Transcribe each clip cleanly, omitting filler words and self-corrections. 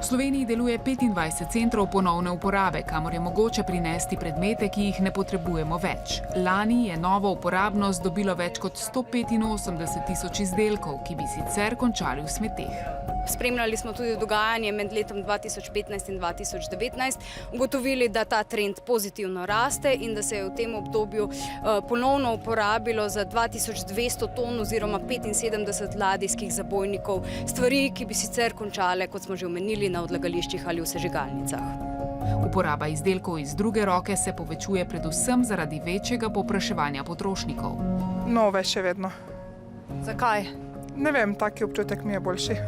Sloveniji deluje 25 centrov ponovne uporabe, kamor je mogoče prinesti predmete, ki jih ne potrebujemo več. Lani je novo uporabnost dobilo več kot 185.000 izdelkov, ki bi sicer končali v smeteh. Spremljali smo tudi dogajanje med letom 2015 in 2019, ugotovili, da ta trend pozitivno raste in da se je v tem obdobju ponovno uporabilo za 2200 ton oziroma 75 ladijskih zabojnikov, stvari, ki bi sicer končale, kot smo že omenili, na odlagališčih ali v sežigalnicah. Uporaba izdelkov iz druge roke se povečuje predvsem zaradi večjega povpraševanja potrošnikov. Nove še vedno. Zakaj? Ne vem, taki občutek mi je boljši.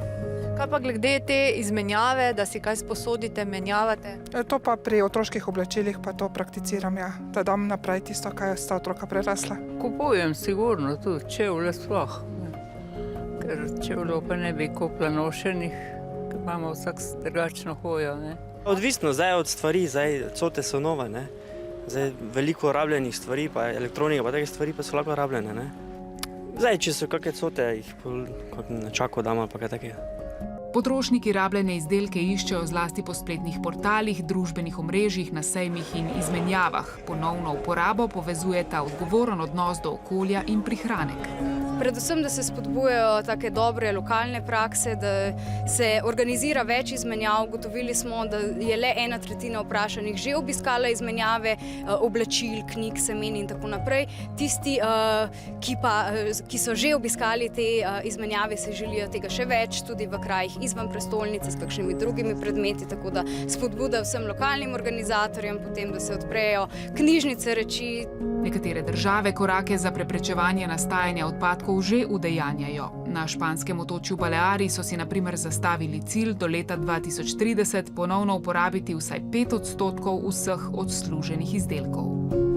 Kaj pa glede te izmenjave, da si kaj sposodite, menjavate? To pa pri otroških oblačilih pa to prakticiram, ja. Da dam naprej tisto, kaj sta otroka prerasla. Kupujem sigurno tudi čevlje sploh. Ker čevljev pa ne bi kupila nošenih, ker imamo vsak drugačno hojo, ne. Odvisno zdaj od stvari, cote so nove, ne. Zdaj veliko rabljenih stvari, pa elektronika, pa take stvari pa so lahko rabljene, ne. Zdaj, če so kakšne cote, jih na čako dam ali pa kaj takega. Potrošniki rabljene izdelke iščejo zlasti po spletnih portalih, družbenih omrežjih, na sejmih in izmenjavah. Ponovno uporabo povezujeta odgovoren odnos do okolja in prihranek. Predvsem, da se spodbujajo take dobre lokalne prakse, da se organizira več izmenjav. Ugotovili smo, da je le 1/3 vprašanih že obiskala izmenjave oblačil, knjig, semen in tako naprej. Tisti, ki so že obiskali te izmenjave, se želijo tega še več, tudi v krajih izven prestolnice s kakšnimi drugimi predmeti, tako da spodbuda vsem lokalnim organizatorjem potem, da se odprejo knjižnice reči. Nekatere države korake za preprečevanje nastajanja odpadkov že udejanjajo. Na španskem otočju Baleari so si na primer zastavili cilj do leta 2030 ponovno uporabiti vsaj 5% vseh odsluženih izdelkov.